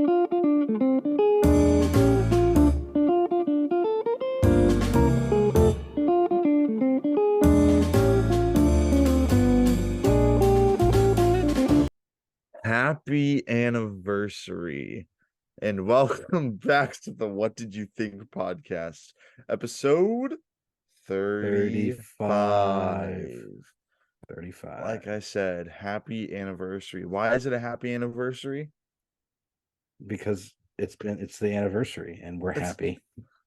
Happy anniversary and welcome back to the What Did You Think podcast, episode 35. 35. Like I said, happy anniversary. Why is it a happy anniversary? Because it's the anniversary and we're happy.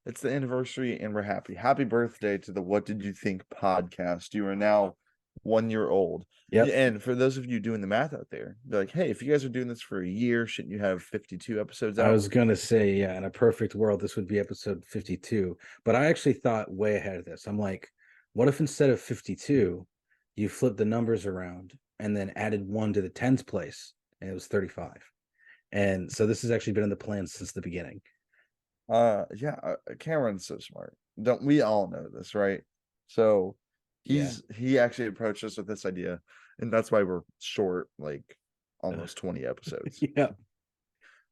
It's the anniversary and we're happy. Happy birthday to the What Did You Think podcast. You are now 1 year old. Yep. And for those of you doing the math out there, be like, hey, if you guys are doing this for a year, shouldn't you have 52 episodes out? I was going to say, yeah, in a perfect world, this would be episode 52. But I actually thought way ahead of this. I'm like, what if instead of 52, you flip the numbers around and then added one to the tens place, and it was 35. And so this has actually been in the plan since the beginning. Cameron's so smart. Don't we all know this, right? So he actually approached us with this idea, and that's why we're short like almost 20 episodes. Yeah.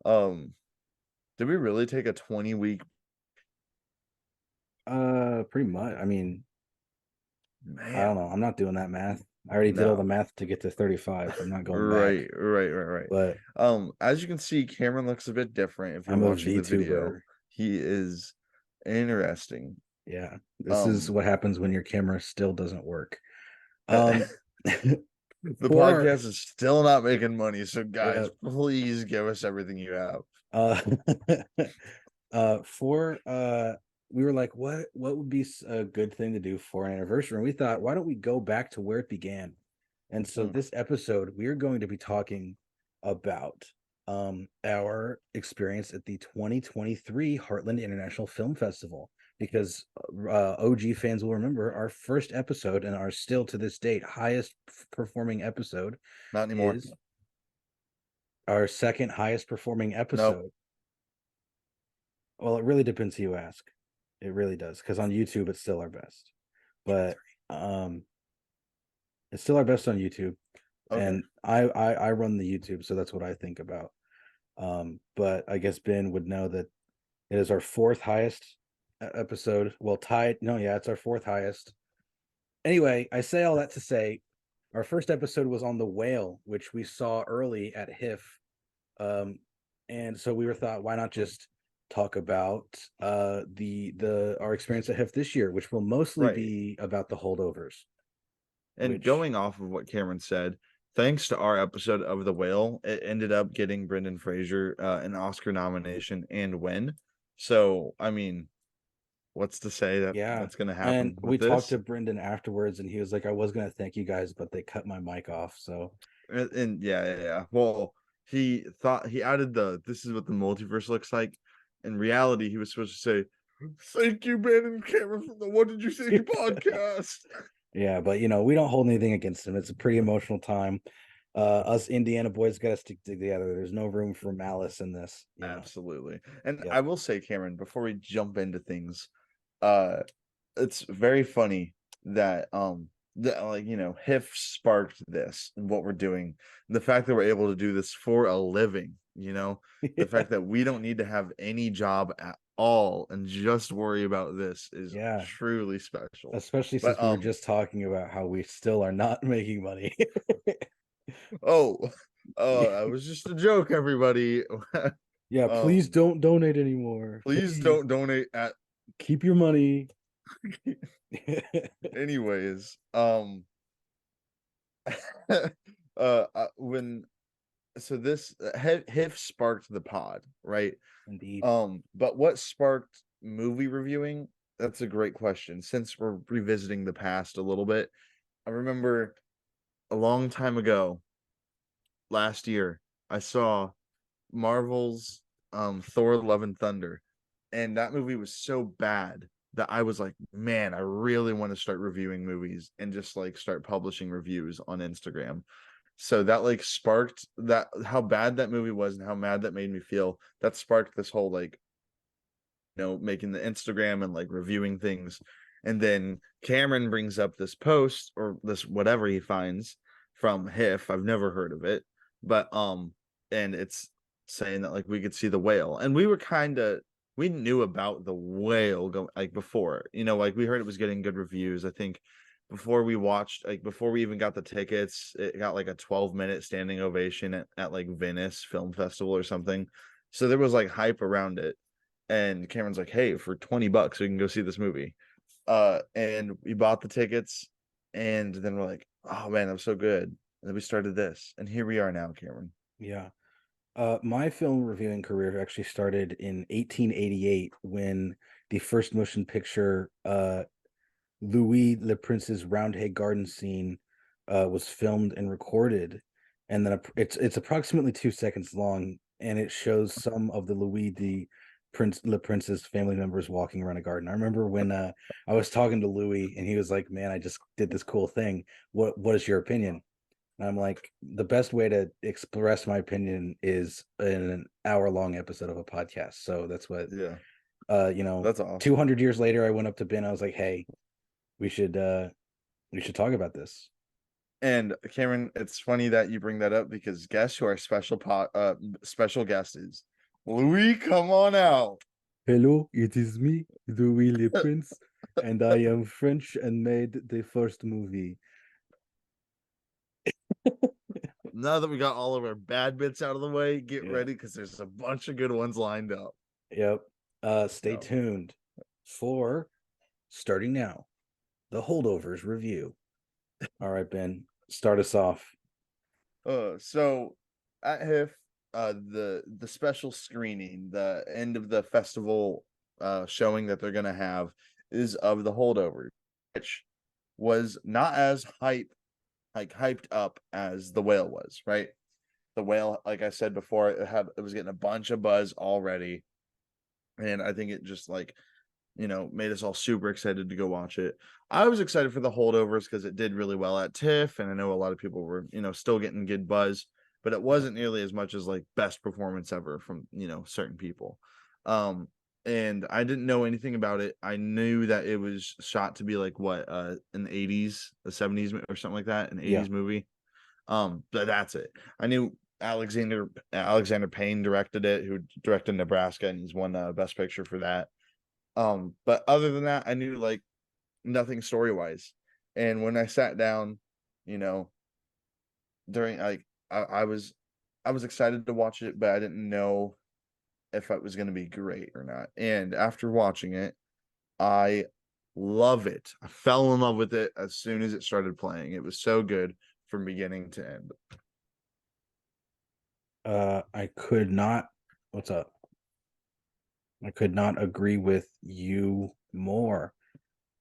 Did we really take a 20-week? Pretty much. I mean, man, I don't know. I'm not doing that math. I already did all the math to get to 35. I'm not going back. Right. But as you can see, Cameron looks a bit different if you're watching the video. He is interesting. Yeah, this is what happens when your camera still doesn't work. The podcast is still not making money, so guys, please give us everything you have. We were like, what would be a good thing to do for an anniversary? And we thought, why don't we go back to where it began? And so this episode, we are going to be talking about our experience at the 2023 Heartland International Film Festival, because OG fans will remember our first episode and our still to this date highest performing episode. Not anymore. Is our second highest performing episode. Nope. Well, it really depends who you ask. It really does, because on YouTube it's still our best, but it's still our best on YouTube. Okay. And I run the YouTube, so that's what I think about. But I guess Ben would know that it is our fourth highest episode. Well, tied. No, yeah, it's our fourth highest. Anyway, I say all that to say our first episode was on the whale, which we saw early at HIFF. And so we thought, why not just talk about our experience at HIFF this year, which will mostly be about the Holdovers. And going off of what Cameron said, thanks to our episode of The Whale, it ended up getting Brendan Fraser an Oscar nomination and win. So, I mean, what's to say that that's going to happen? And we talked to Brendan afterwards, and he was like, I was going to thank you guys, but they cut my mic off. So, and yeah. Well, he thought he added this is what the multiverse looks like. In reality, he was supposed to say, thank you, Ben and Cameron, from the What Did You Think podcast. Yeah, but we don't hold anything against him. It's a pretty emotional time. Us Indiana boys got to stick together. There's no room for malice in this. Absolutely. And I will say, Cameron, before we jump into things, it's very funny that HIFF sparked this and what we're doing. The fact that we're able to do this for a living, the fact that we don't need to have any job at all and just worry about this is truly special. Especially since we were just talking about how we still are not making money. That was just a joke, everybody. Please don't donate anymore. Please don't donate keep your money. Anyways, this HIFF sparked the pod, right? Indeed. But what sparked movie reviewing? That's a great question. Since we're revisiting the past a little bit, I remember a long time ago, last year, I saw Marvel's Thor: Love and Thunder, and that movie was so bad that I was like, man, I really want to start reviewing movies and just start publishing reviews on Instagram. So that sparked that, how bad that movie was and how mad that made me feel. That sparked this whole making the Instagram and reviewing things. And then Cameron brings up this post or this whatever he finds from HIFF. I've never heard of it, but and it's saying that like we could see the whale, and we knew about the whale like before, like we heard it was getting good reviews. I think before we even got the tickets, it got like a 12-minute standing ovation at like Venice Film Festival or something. So there was like hype around it. And Cameron's like, hey, for $20 we can go see this movie. And we bought the tickets, and then we're like, oh man, that was so good. And then we started this, and here we are now, Cameron. Yeah. My film reviewing career actually started in 1888 when the first motion picture Louis Le Prince's Roundhay Garden scene was filmed and recorded, and then it's approximately 2 seconds long, and it shows some of the Le Prince's family members walking around a garden. I remember when I was talking to Louis, and he was like, "Man, I just did this cool thing. What is your opinion?" And I'm like, the best way to express my opinion is in an hour-long episode of a podcast. So that's what, Yeah, that's awesome. 200 years later, I went up to Ben. I was like, hey, we should talk about this. And Cameron, it's funny that you bring that up, because guess who our special guest is? Louis, come on out. Hello, it is me, Louis Le Prince, and I am French and made the first movie. Now that we got all of our bad bits out of the way, get Yeah. ready, because there's a bunch of good ones lined up. Yep. Stay tuned for, starting now, the Holdovers review. All right, Ben, start us off. So at HIFF, the special screening, the end of the festival showing that they're gonna have is of the Holdovers, which was not as hyped up as the whale was, right? The whale, like I said before, it was getting a bunch of buzz already, and I think it just like made us all super excited to go watch it. I was excited for the Holdovers because it did really well at TIFF, and I know a lot of people were still getting good buzz, but it wasn't nearly as much as like best performance ever from certain people. And I didn't know anything about it. I knew that it was shot to be like what in the 80s, the 70s or something like that, an 80s movie. But that's it. I knew Alexander Payne directed it, who directed Nebraska, and he's won Best Picture for that. But other than that, I knew like nothing story wise. And when I sat down, during like I was excited to watch it, but I didn't know if it was going to be great or not. And after watching it, I love it. I fell in love with it as soon as it started playing. It was so good from beginning to end. I could not. What's up? I could not agree with you more.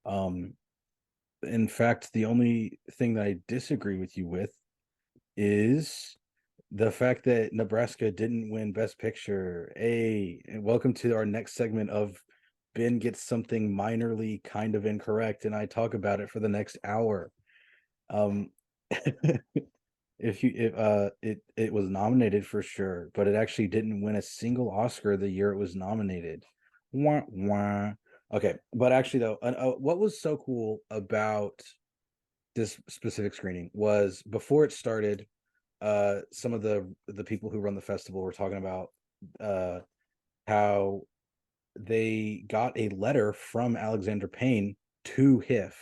In fact, the only thing that I disagree with you with is the fact that Nebraska didn't win Best Picture. Hey, and welcome to our next segment of Ben gets something minorly kind of incorrect, and I talk about it for the next hour. It was nominated for sure, but it actually didn't win a single Oscar the year it was nominated. Wah, wah. Okay, but actually though, what was so cool about this specific screening was before it started, some of the people who run the festival were talking about how they got a letter from Alexander Payne to HIFF,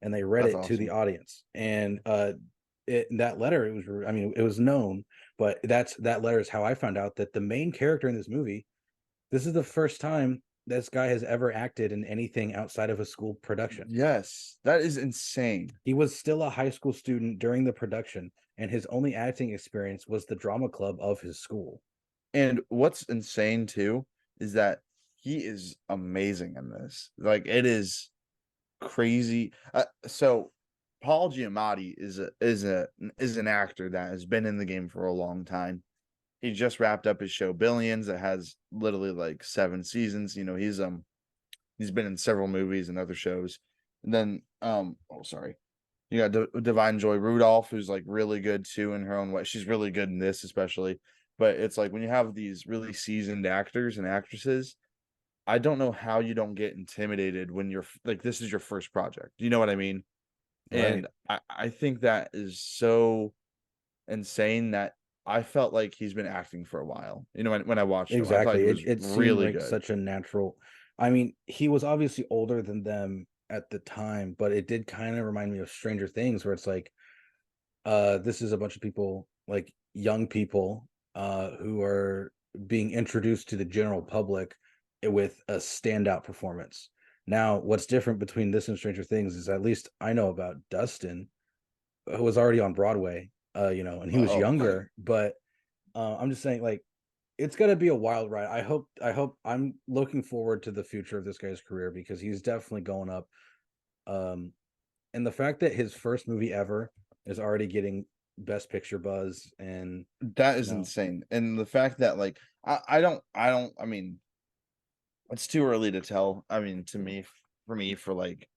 and they read That's it awesome. to the audience. And that letter, it was known, but that letter is how I found out that the main character in this movie, this is the first time this guy has ever acted in anything outside of a school production. Yes, that is insane. He was still a high school student during the production, and his only acting experience was the drama club of his school. And what's insane too is that he is amazing in this. Like, it is crazy. So Paul Giamatti is an actor that has been in the game for a long time. He just wrapped up his show Billions, that has literally like 7 seasons. He's been in several movies and other shows. And then you got Divine Joy Rudolph, who's like really good too in her own way. She's really good in this especially. But it's like when you have these really seasoned actors and actresses, I don't know how you don't get intimidated when you're like, this is your first project. You know what I mean? Right. And I think that is so insane that I felt like he's been acting for a while. You know, when I watched him, I thought Exactly. he It was it seemed really like good. such a natural. I mean, he was obviously older than them at the time, but it did kind of remind me of Stranger Things, where it's like, this is a bunch of people, like young people, who are being introduced to the general public with a standout performance. Now, what's different between this and Stranger Things is, at least I know about Dustin, who was already on Broadway, and he was Oh, younger, but I'm just saying, like, it's gonna be a wild ride. I'm looking forward to the future of this guy's career, because he's definitely going up. Um, and the fact that his first movie ever is already getting Best Picture buzz, and that you is know, insane. And the fact that like I mean, it's too early to tell. I mean, for me, for like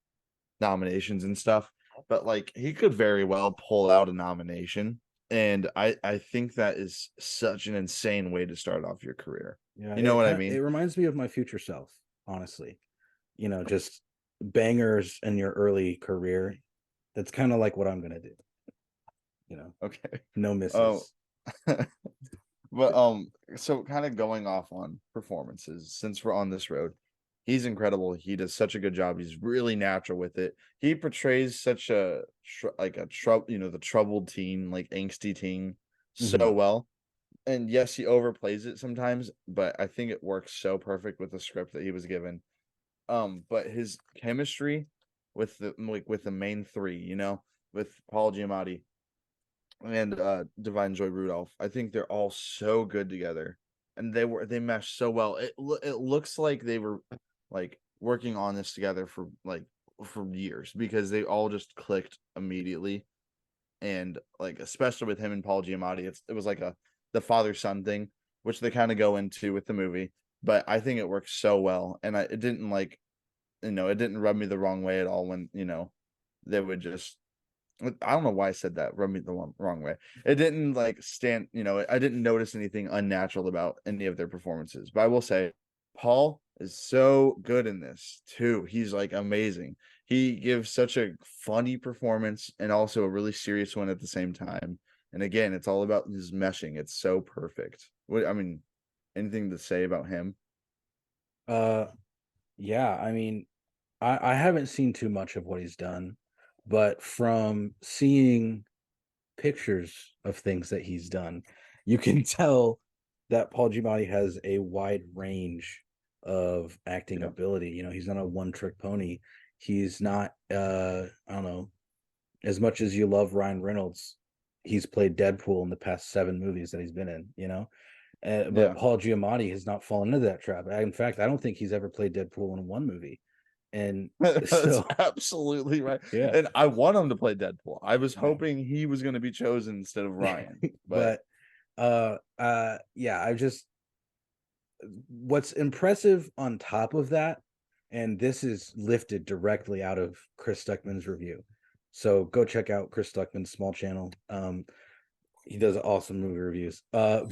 nominations and stuff, but like he could very well pull out a nomination. And I think that is such an insane way to start off your career. yeah, You know what I it mean? reminds me of my future self, honestly. Just bangers in your early career. That's kind of like what I'm gonna do. Okay. No Oh, misses. but so kind of going off on performances, since we're on this road, he's incredible. He does such a good job. He's really natural with it. He portrays such like a trouble, the troubled teen, like angsty teen, Mhm. so well. And yes, he overplays it sometimes, but I think it works so perfect with the script that he was given. But his chemistry with the main three, with Paul Giamatti and Divine Joy Rudolph, I think they're all so good together, and they mesh so well. It looks like they were like working on this together for years, because they all just clicked immediately. And like, especially with him and Paul Giamatti, it was like the father son thing, which they kind of go into with the movie. But I think it works so well, and it didn't like, it didn't rub me the wrong way at all when they would just. I don't know why I said that. Rub me the wrong way. It didn't like stand. I didn't notice anything unnatural about any of their performances. But I will say, Paul is so good in this too. He's like amazing. He gives such a funny performance and also a really serious one at the same time. And again, it's all about his meshing. It's so perfect. I mean, anything to say about him? Uh, yeah, I mean, I haven't seen too much of what he's done, but from seeing pictures of things that he's done, you can tell that Paul Giamatti has a wide range of acting Yeah. ability. He's not a one-trick pony. He's not, I don't know, as much as you love Ryan Reynolds, he's played Deadpool in the past 7 movies that he's been in, but Yeah. Paul Giamatti has not fallen into that trap. In fact, I don't think he's ever played Deadpool in one movie. And That's so, absolutely right. yeah, And I want him to play Deadpool. I was yeah. hoping he was going to be chosen instead of Ryan, but But yeah, I just, what's impressive on top of that, and this is lifted directly out of Chris Stuckman's review. So go check out Chris Stuckman's small channel. He does awesome movie reviews. But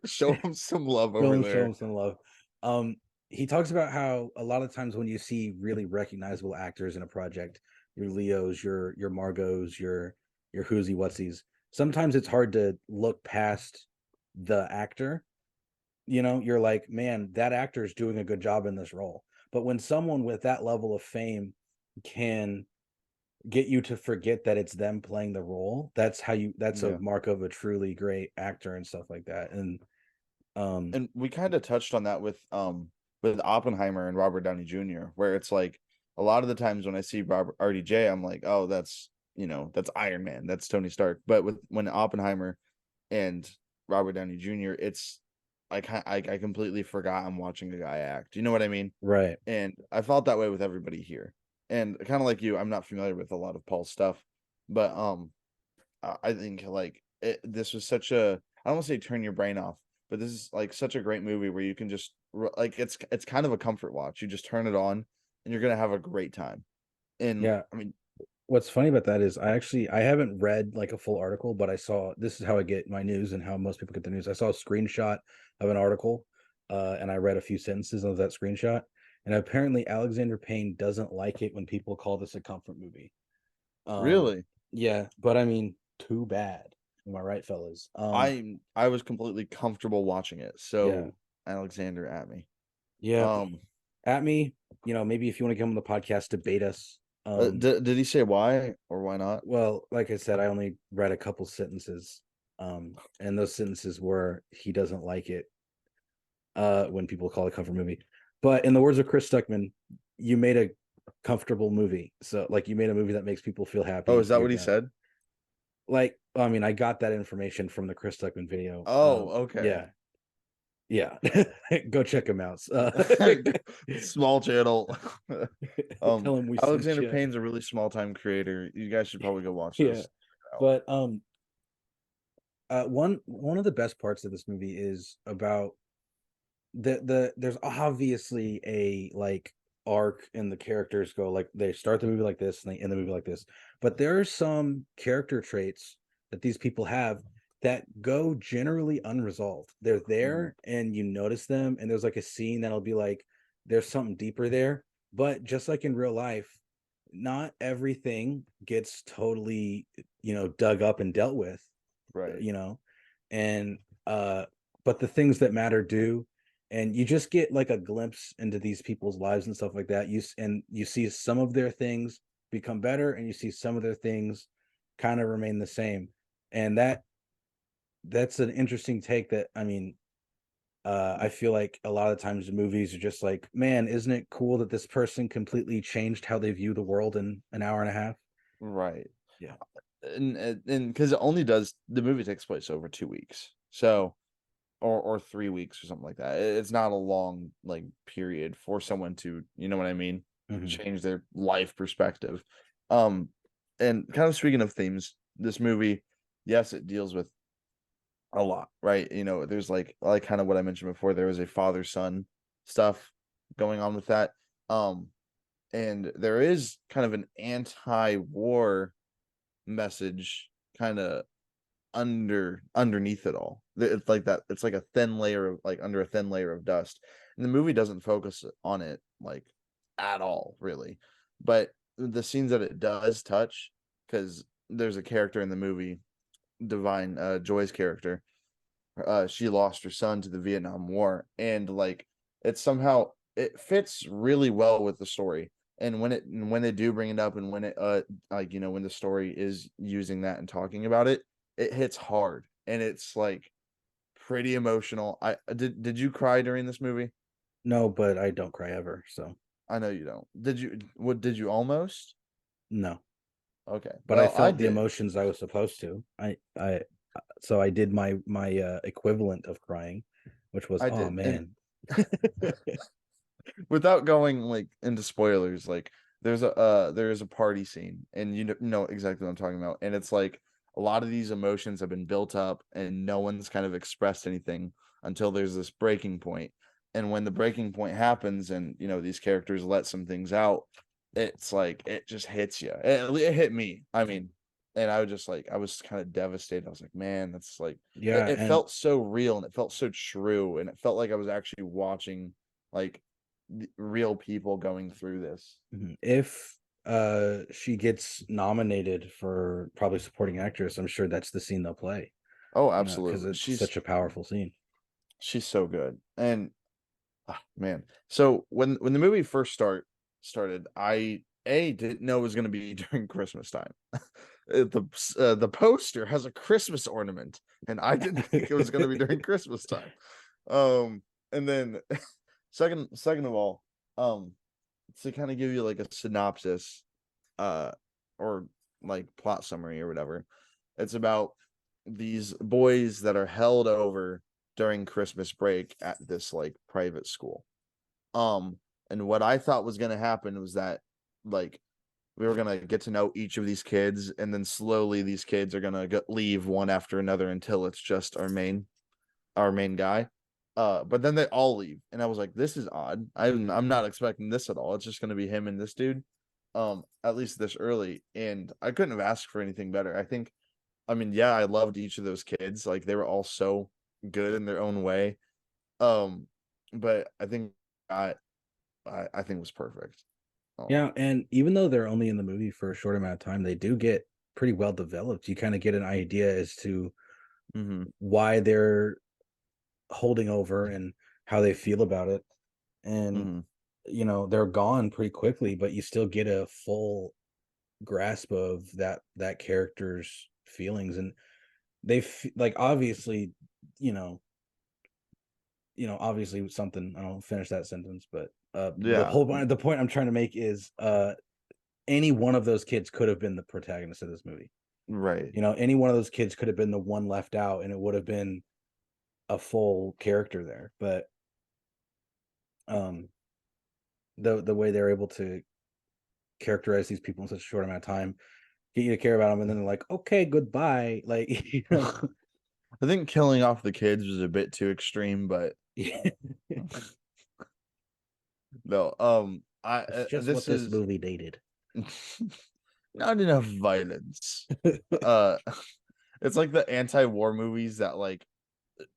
show him some love show over him, show there. him some love. Um, he talks about how a lot of times when you see really recognizable actors in a project, your Leos, your Margos, your who'sy whatsies, sometimes it's hard to look past the actor. You're like, man, that actor is doing a good job in this role. But when someone with that level of fame can get you to forget that it's them playing the role, that's a Yeah. mark of a truly great actor and stuff like that. And And we kind of touched on that with Oppenheimer and Robert Downey Jr., where it's like a lot of the times when I see Robert RDJ, I'm like, oh, that's Iron Man, that's Tony Stark. But when Oppenheimer and Robert Downey Jr., it's I completely forgot I'm watching a guy act. You know what I mean? right. And I felt that way with everybody here. And kind of like you, I'm not familiar with a lot of Paul's stuff, but I think like this was such a, I don't want to say turn your brain off, but this is like such a great movie where you can just like it's kind of a comfort watch. You just turn it on and you're gonna have a great time. And Yeah. I mean, What's funny about that is I haven't read like a full article, but I saw, this is how I get my news and how most people get their news. I saw a screenshot of an article, and I read a few sentences of that screenshot. And apparently Alexander Payne doesn't like it when people call this a comfort movie. Um, really, yeah, but I mean, too bad. Am I right, fellas? I was completely comfortable watching it. Yeah. So Alexander at me. Yeah. Um, At me, maybe if you want to come on the podcast, debate us. did he say why or why not? Well, like I said, I only read a couple sentences. And those sentences were he doesn't like it when people call it a comfort movie. But in the words of Chris Stuckman, you made a comfortable movie. So like you made a movie that makes people feel happy. Oh, is that You're what he done. said? Like, I mean, I got that information from the Chris Tuckman video. Oh, okay. Yeah, yeah. Go check him out. Small channel. Tell him we sent Alexander you. Payne's a really small time creator. You guys should probably go watch Yeah, this. but one of the best parts of this movie is about there's obviously a like arc, and the characters go like they start the movie like this and they end the movie like this, but there are some character traits that these people have that go generally unresolved. They're there and you notice them, and there's like a scene that'll be like there's something deeper there, but just like in real life, not everything gets totally dug up and dealt with, Right. and but the things that matter do, and you just get like a glimpse into these people's lives and stuff like that. You see some of their things become better, and you see some of their things kind of remain the same, and that's an interesting take. That I mean, I feel like a lot of times the movies are just like, man, isn't it cool that this person completely changed how they view the world in an hour and a half? Right. Yeah. And because it only does the movie takes place over 2 weeks. So or 3 weeks or something like that. It's not a long like period for someone to, you know what I mean, Mm-hmm. change their life perspective. Um, and kind of speaking of themes, this movie, yes, it deals with a lot, right? There's like kind of what I mentioned before. There was a father son stuff going on with that. Um, and there is kind of an anti-war message kind of underneath it all. It's like that. It's like a thin layer of like under a thin layer of dust. And the movie doesn't focus on it like at all, really. But the scenes that it does touch, because there's a character in the movie, Divine, Joy's character. She lost her son to the Vietnam War, and like it fits really well with the story. And when they do bring it up, and when it like when the story is using that and talking about it, it hits hard, and it's like pretty emotional. I did you cry during this movie? No, but I don't cry ever, so I know you don't. Did you almost? no. Okay. But I Well, I felt the did. emotions I was supposed to. So I did my equivalent of crying, which was, I oh did. And man. without going like into spoilers, like there is a party scene, and know exactly what I'm talking about. And it's like a lot of these emotions have been built up, and no one's kind of expressed anything until there's this breaking point. And when the breaking point happens, and these characters let some things out, it's like it just hits you. It hit me. I mean, and I was just like, I was kind of devastated. I was like, man, that's like Yeah, it and felt so real, and it felt so true, and it felt like I was actually watching like real people going through this. if she gets nominated for probably supporting actress, I'm sure that's the scene they'll play, Oh, because absolutely. it's such a powerful scene. She's so good. And man. So when the movie first started, I didn't know it was going to be during Christmas time. The poster has a Christmas ornament, and I didn't think it was going to be during Christmas time. And then second of all, um to kind of give you like a synopsis uh or like plot summary or whatever. It's about these boys that are held over during Christmas break at this like private school. Um, and what I thought was gonna happen was that like we were gonna get to know each of these kids, and then slowly these kids are gonna leave one after another until it's just our main guy. But then they all leave, and I was like, this is odd. I'm not expecting this at all. It's just gonna be him and this dude. At least this early, and I couldn't have asked for anything better. I mean, yeah, I loved each of those kids. Like they were all so good in their own way. Um, but I I think it was perfect. Um, Yeah, and even though they're only in the movie for a short amount of time, they do get pretty well developed. You kind of get an idea as to why they're holding over and how they feel about it. And they're gone pretty quickly, but you still get a full grasp of that character's feelings. And they like, obviously, obviously something, I don't finish that sentence, but the point I'm trying to make is any one of those kids could have been the protagonist of this movie. Right. Any one of those kids could have been the one left out, and it would have been a full character there. But the way they're able to characterize these people in such a short amount of time, get you to care about them, and then they're like, okay, goodbye. Like, I think killing off the kids was a bit too extreme, but no. It's just what this movie needed. Not enough violence. It's like the anti-war movies that like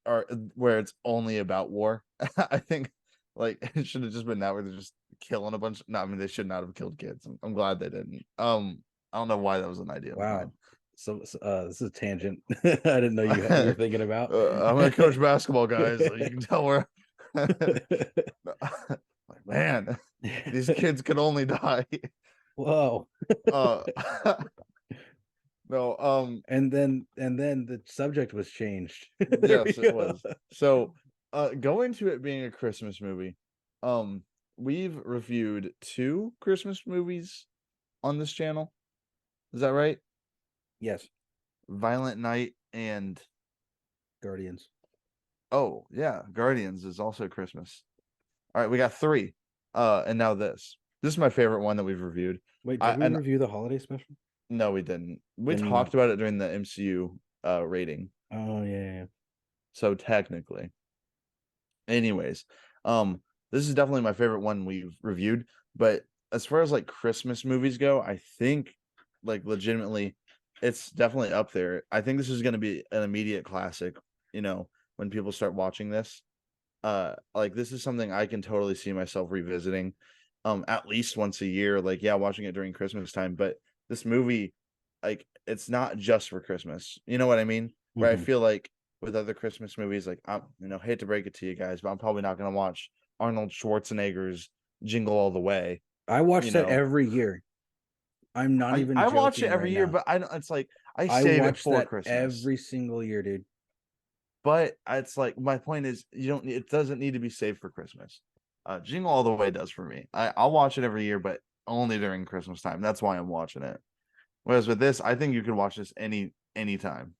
are where it's only about war. I think like it should have just been that, where they're just killing a bunch. No, I mean, they should not have killed kids. I'm glad they didn't. I don't know why that was an idea. Wow. So this is a tangent I didn't know you were thinking about. I'm gonna coach basketball, guys. So you can tell where like, man, these kids could only die. Whoa. No, and then the subject was changed. Yes, it was. So going to it being a Christmas movie, we've reviewed 2 Christmas movies on this channel. Is that right? Yes. Violent Night and Guardians. Oh, yeah, Guardians is also Christmas. All right, we got 3. And now this. This is my favorite one that we've reviewed. Wait, did we review the holiday special? No, we didn't. We talked about it during the MCU rating. Oh, yeah. So technically. Anyways, this is definitely my favorite one we've reviewed, but as far as like Christmas movies go, I think like legitimately it's definitely up there. I think this is going to be an immediate classic, when people start watching this. Like this is something I can totally see myself revisiting at least once a year, like watching it during Christmas time. But this movie, like, it's not just for Christmas. You know what I mean? Where I feel like with other Christmas movies, like, I'm, hate to break it to you guys, but I'm probably not going to watch Arnold Schwarzenegger's Jingle All the Way. I watch that every year. I'm not even joking. I watch it every year, but it's like I save it for Christmas every single year, dude. But it's like, my point is, it doesn't need to be saved for Christmas. Jingle All the Way does for me. I'll watch it every year, but only during Christmas time. That's why I'm watching it. Whereas with this, I think you could watch this any time,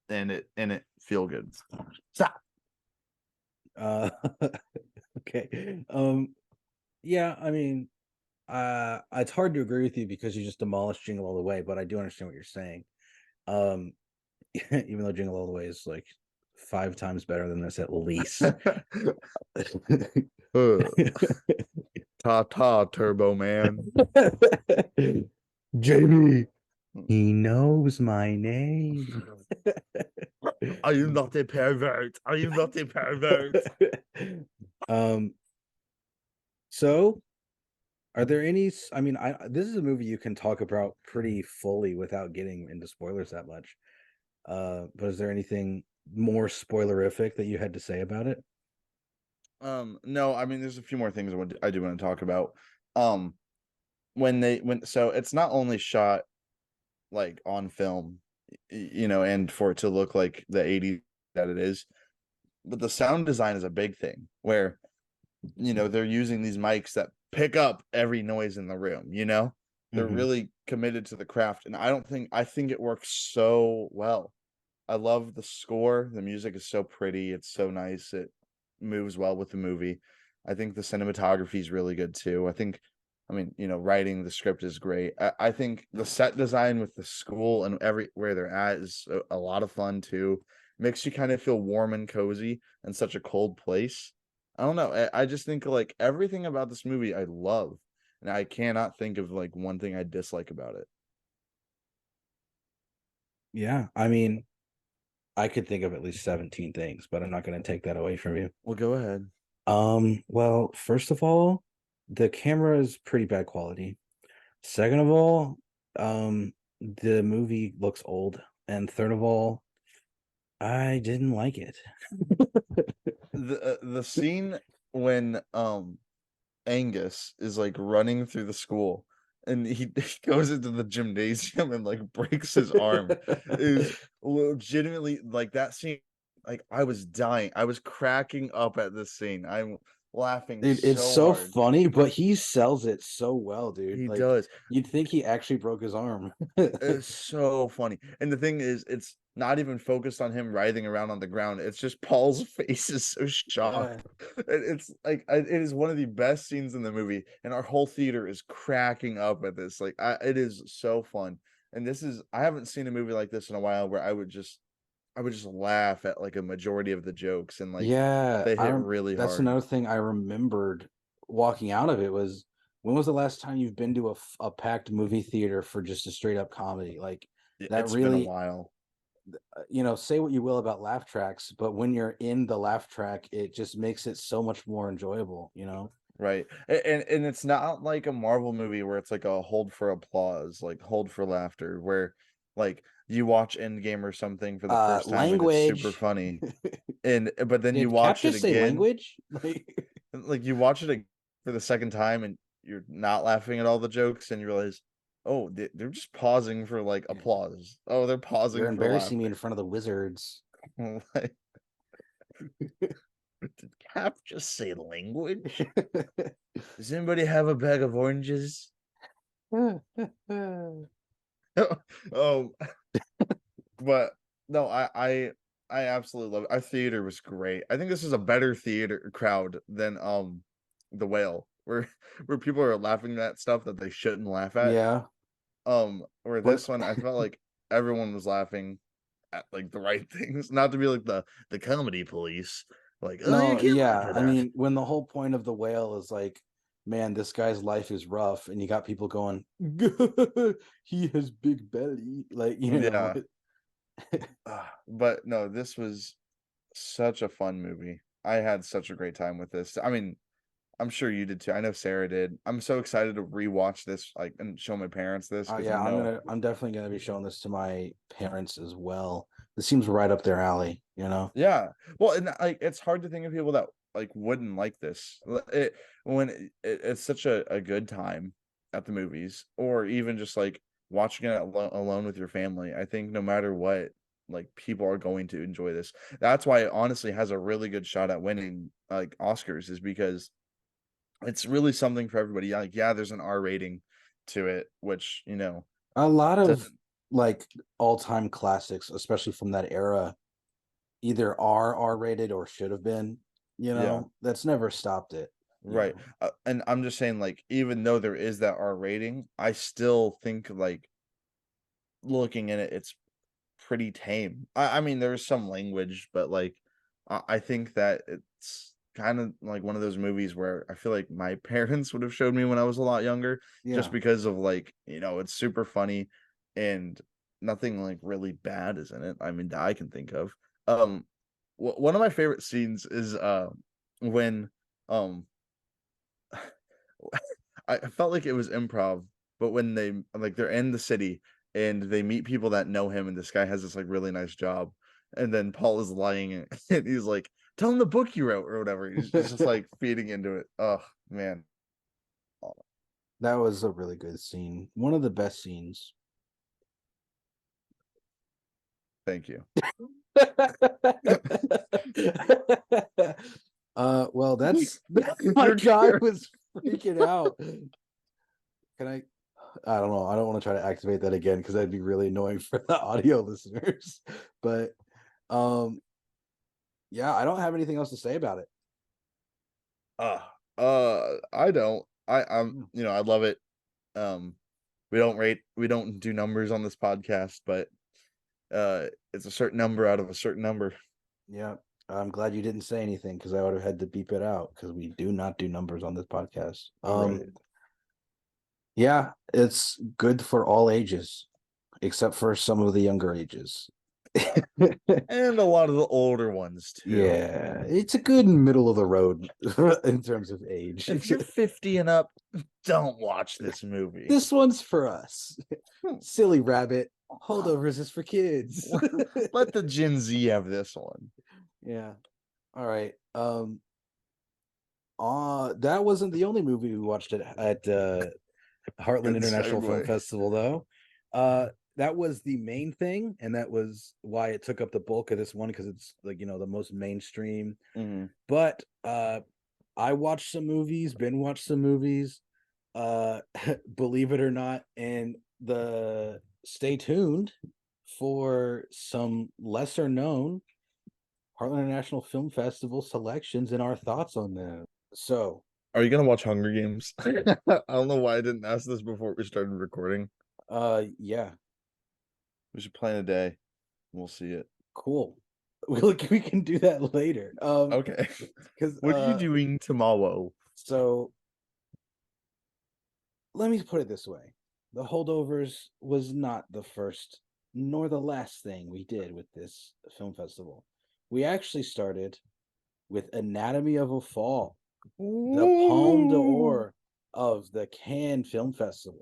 and it feel good. Stop. Okay. Yeah, I mean, it's hard to agree with you because you just demolished Jingle All the Way, but I do understand what you're saying. Even though Jingle All the Way is like 5 times better than this at least. Ta Turbo Man. JB, he knows my name. Are you not a pervert? Are you not a pervert? So are there any, I mean, this is a movie you can talk about pretty fully without getting into spoilers that much. But is there anything more spoilerific that you had to say about it? No, I mean, there's a few more things I do want to talk about. So it's not only shot like on film, and for it to look like the 80s that it is, but the sound design is a big thing where, they're using these mics that pick up every noise in the room, they're really committed to the craft. And I think it works so well. I love the score. The music is so pretty. It's so nice. It moves well with the movie. I think the cinematography is really good too. Writing the script is great. I think the set design with the school and everywhere they're at is a lot of fun too. Makes you kind of feel warm and cozy in such a cold place. I don't know. I just think like everything about this movie I love, and I cannot think of like one thing I dislike about it. Yeah, I mean, I could think of at least 17 things, but I'm not going to take that away from you. Well, go ahead. Well, first of all, the camera is pretty bad quality. Second of all, the movie looks old. And third of all, I didn't like it. The scene when Angus is like running through the school and he goes into the gymnasium and like breaks his arm is legitimately like that scene. Like I was dying. I was cracking up at this scene. I'm laughing Dude, it's so so hard. funny, but he sells it so well, dude. He Like does. you'd think he actually broke his arm. It's so funny. And the thing is, it's not even focused on him writhing around on the ground. It's just Paul's face is so Yeah. shocked. It's like it is one of the best scenes in the movie, and our whole theater is cracking up at this. Like it is so fun. And this is I haven't seen a movie like this in a while where I would just laugh at like a majority of the jokes and like Yeah, they hit really that's hard. another thing I remembered walking out of it was when was the last time you've been to a packed movie theater for just a straight up comedy? Like that It's been a really, while. say what you will about laugh tracks, but when you're in the laugh track, it just makes it so much more enjoyable. Right. And it's not like a Marvel movie where it's like a hold for applause, like hold for laughter, where like you watch Endgame or something for the first time and it's super Language. funny. And but then you Did Cap watch it just say again, language? like you watch it for the second time and you're not laughing at all the jokes and you realize, oh, they're just pausing for like applause. Oh, they're You're pausing for embarrassing me in laughter. front of the wizards. Like, did Cap just say language? Does anybody have a bag of oranges? Oh, but no, I absolutely love it. Our theater was great. I think this is a better theater crowd than the Whale, where where people are laughing at stuff that they shouldn't laugh at. Yeah, Where but this one I felt like everyone was laughing at like the right things, not to be like the comedy police. Like, oh, you no, can't laugh yeah. at I that. mean, when the whole point of the whale is like, man, this guy's life is rough, and you got people going, he has big belly, like Yeah. But no, this was such a fun movie. I had such a great time with this. I mean, I'm sure you did too. I know Sarah did. I'm so excited to rewatch this, like, and show my parents this because Yeah, I'm definitely gonna be showing this to my parents as well. This seems right up their alley. yeah. Well, and like, it's hard to think of people that like wouldn't like this. It's such a good time at the movies, or even just like watching it alone with your family. I think no matter what, like people are going to enjoy this. That's why it honestly has a really good shot at winning like Oscars, is because it's really something for everybody. Like, yeah, there's an R rating to it, which, A lot of doesn't like all-time classics, especially from that era, either are R-rated or should have been. yeah, That's never stopped it. You right. know. And I'm just saying, like, even though there is that R rating, I still think like looking at it, it's pretty tame. I mean, there's some language, but like I think that it's kind of like one of those movies where I feel like my parents would have showed me when I was a lot younger, just Yeah. because of like, it's super funny and nothing like really bad is in it. I mean, that I can think of. One of my favorite scenes is when um I felt like it was improv, but when they're in the city and they meet people that know him, and this guy has this like really nice job, and then Paul is lying and he's like, "Tell him the book you wrote or whatever." He's just like feeding into it. Oh man, oh, That was a really good scene. One of the best scenes. thank you. Well, that's my You're guy was freaking out. Can I don't know. I don't want to try to activate that again because that'd be really annoying for the audio listeners. But um yeah, I don't have anything else to say about it. I don't. Yeah. I love it. Um, we don't do numbers on this podcast, but it's a certain number out of a certain number. Yeah. I'm glad you didn't say anything because I would have had to beep it out because we do not do numbers on this podcast. Right. Yeah, it's good for all ages, except for some of the younger ages. And a lot of the older ones too. Yeah, it's a good middle of the road in terms of age. If you're 50 and up, don't watch this movie. This one's for us. Silly rabbit. Holdovers is for kids. Let the Gen Z have this one. Yeah. All right. That wasn't the only movie we watched at Heartland International Film Festival, though. That was the main thing, and that was why it took up the bulk of this one, because it's like, the most mainstream. Mm-hmm. But I watched some movies, Ben watched some movies, believe it or not, and stay tuned for some lesser known Heartland International Film Festival selections and our thoughts on them. So, are you gonna watch Hunger Games? I don't know why I didn't ask this before we started recording. Yeah, we should plan a day. We'll see it. Cool. We can do that later. Okay. Because what are you doing tomorrow? So, let me put it this way: the Holdovers was not the first nor the last thing we did with this film festival. We actually started with Anatomy of a Fall, the Palme d'Or of the Cannes Film Festival.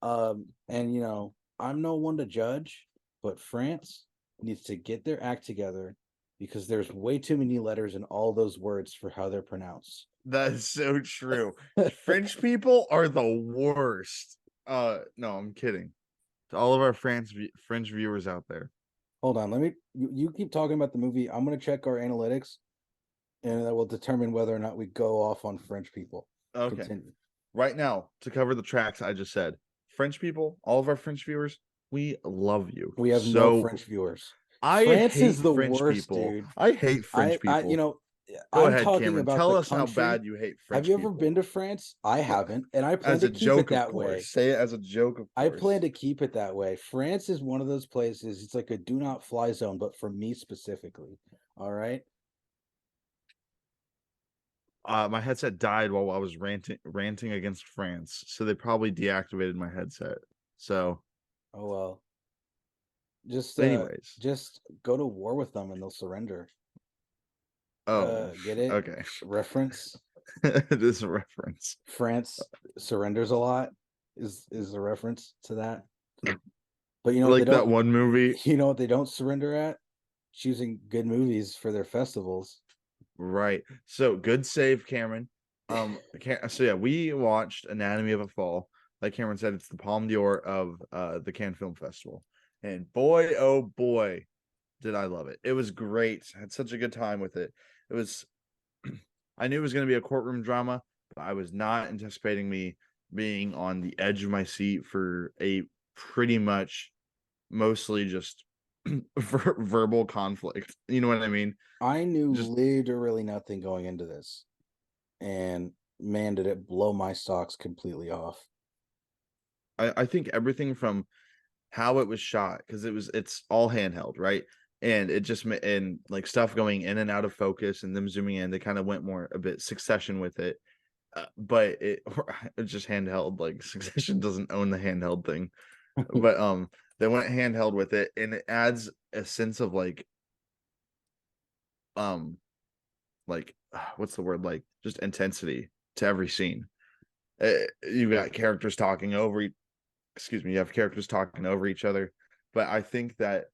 And I'm no one to judge, but France needs to get their act together, because there's way too many letters in all those words for how they're pronounced. That is so true. French people are the worst. No, I'm kidding. To all of our French viewers out there. Hold on, you keep talking about the movie. I'm gonna check our analytics, and that will determine whether or not we go off on French people. Okay. Continue. Right now, to cover the tracks I just said, French people, all of our French viewers, we love you. We have no French viewers. France is the French worst, people. Dude. I hate French people. Go ahead, talking Cameron. About Tell us country. How bad you hate French. Have you ever been to France? I haven't, and I plan to keep it that way. Say it as a joke. Of course. I plan to keep it that way. France is one of those places. It's like a do not fly zone, but for me specifically. All right. My headset died while I was ranting against France, so they probably deactivated my headset. So, oh well. Anyways, just go to war with them and they'll surrender. Oh, get it? Okay. Reference. It is a reference. France surrenders a lot is a reference to that. But like that one movie. You know what they don't surrender at? Choosing good movies for their festivals. Right. So good save, Cameron. So yeah, we watched Anatomy of a Fall. Like Cameron said, it's the Palme d'Or of the Cannes Film Festival. And boy, oh boy, did I love it. It was great. I had such a good time with it. It was, I knew it was going to be a courtroom drama, but I was not anticipating me being on the edge of my seat for a pretty much mostly just verbal conflict. You know what I mean? I knew literally nothing going into this. And man, did it blow my socks completely off. I think everything from how it was shot, because it's all handheld, right? And it just, and like stuff going in and out of focus and them zooming in, they kind of went more a bit Succession with it, but it's just handheld. Like Succession doesn't own the handheld thing, but they went handheld with it, and it adds a sense of like what's the word, like just intensity to every scene. You've got characters talking over you have characters talking over each other, but I think that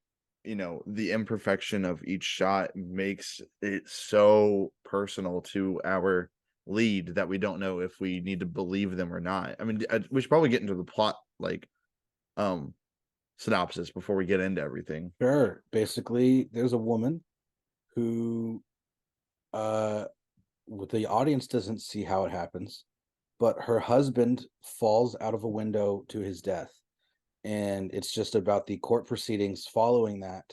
the imperfection of each shot makes it so personal to our lead that we don't know if we need to believe them or not. I mean, we should probably get into the plot synopsis before we get into everything. Sure. Basically, there's a woman who the audience doesn't see how it happens, but her husband falls out of a window to his death. And it's just about the court proceedings following that,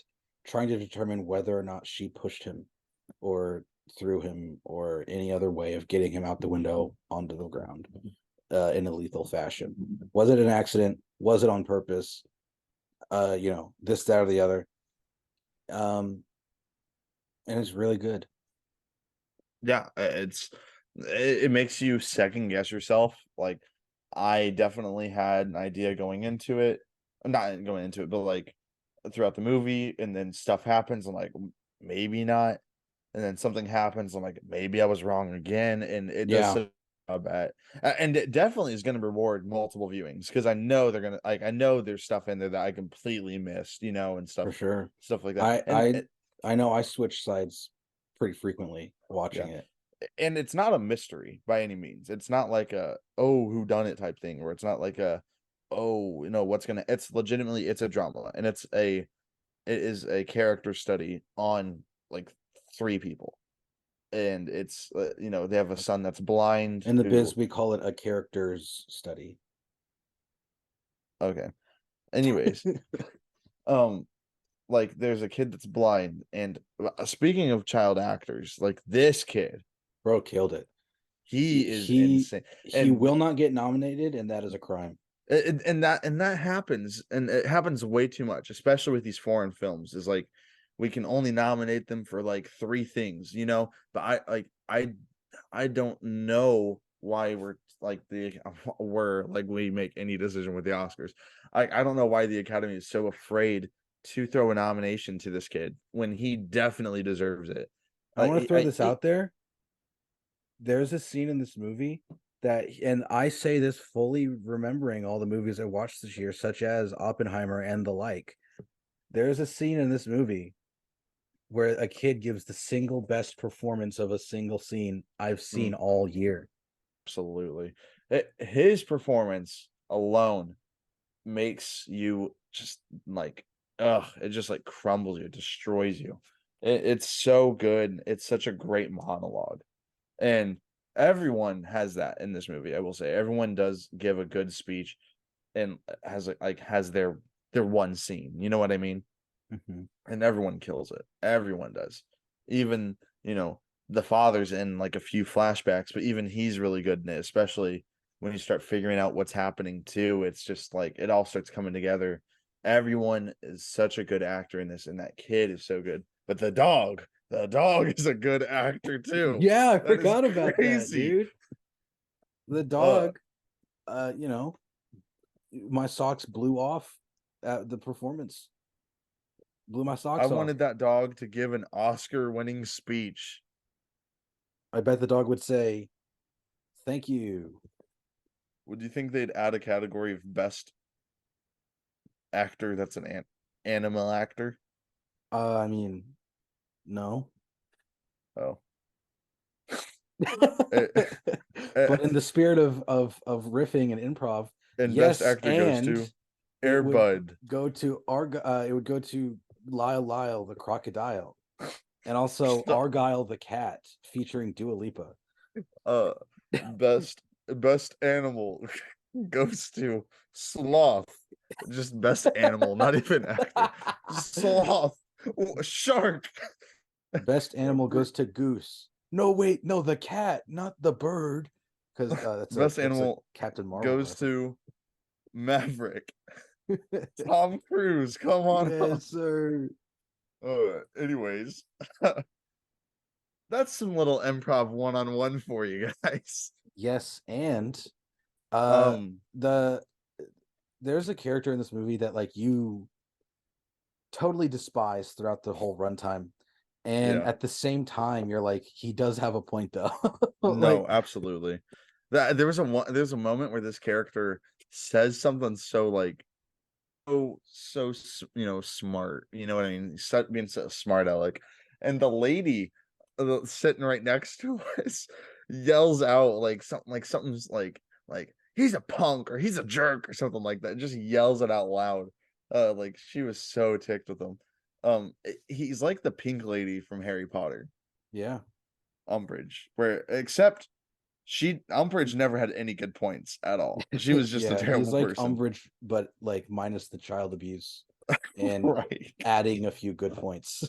trying to determine whether or not she pushed him or threw him or any other way of getting him out the window onto the ground in a lethal fashion. Was it an accident? Was it on purpose? This, that, or the other. And it's really good. Yeah, it makes you second guess yourself. Like, I definitely had an idea going into it. I'm not going into it, but like throughout the movie, and then stuff happens. I'm like, maybe not. And then something happens. I'm like, maybe I was wrong again. And it does at, and it definitely is going to reward multiple viewings because I know they're gonna I know there's stuff in there that I completely missed, and For sure. stuff like that. I And I know I switch sides pretty frequently yeah, watching it. and it's not a mystery by any means. It's not like a who done it type thing, or it's not like a what's gonna. It's legitimately it's a drama, and it is a character study on like three people, and it's they have a son that's blind In the who biz, we call it a character's study. okay. Anyways, um, like there's a kid that's blind, and speaking of child actors, like this kid, Bro killed it. he is He insane, he and will not get nominated, and that is a crime. and that happens, and it happens way too much, especially with these foreign films. Is like we can only nominate them for like three things, But I don't know why we make any decision with the Oscars. I don't know why the Academy is so afraid to throw a nomination to this kid when he definitely deserves it. I want to throw this out there. There's a scene in this movie that, and I say this fully remembering all the movies I watched this year, such as Oppenheimer and the like. There's a scene in this movie where a kid gives the single best performance of a single scene I've seen all year. Absolutely. His performance alone makes you just like, it just like crumbles you, destroys you. It's so good. It's such a great monologue. And everyone has that in this movie, I will say. Everyone does give a good speech and has their one scene. You know what I mean? Mm-hmm. And everyone kills it. Everyone does. Even, the father's in like a few flashbacks, but even he's really good in it, especially when you start figuring out what's happening too. It's just like it all starts coming together. Everyone is such a good actor in this, and that kid is so good. But the dog is a good actor too. Yeah, I That is forgot about that, crazy. dude. The dog, my socks blew off at the performance. Blew my I socks off. wanted that dog to give an Oscar-winning speech. I bet the dog would say, "Thank you." Would you think they'd add a category of best actor that's an animal actor? I mean, no. Oh. But in the spirit of riffing and improv, And best yes, actor goes and to it Air would Bud. go to it would go to Lyle the crocodile, and also Argyle the cat featuring Dua Lipa. Best animal goes to Sloth. Just best animal, not even actor. Sloth. Shark. Best animal goes to Goose. No, wait, no, the cat, not the bird, because Best that's a animal Captain Marvel goes reference. to Maverick. Tom Cruise. Come on. Yes, sir. Anyways, that's some little improv one-on-one for you guys. Yes, and Um, there's a character in this movie that like you totally despise throughout the whole runtime, and yeah. at the same time you're like, he does have a point though. No, Like, absolutely. There's a moment where this character says something so like smart. You know what I mean? Being so smart aleck, and the lady sitting right next to us yells out something's like he's a punk or he's a jerk or something like that. Just yells it out loud. Like she was so ticked with him. He's like the pink lady from Harry Potter, yeah. Umbridge, where except Umbridge never had any good points at all. She was just a Yeah, he's terrible like person. Umbridge, but like minus the child abuse and Right. adding a few good points.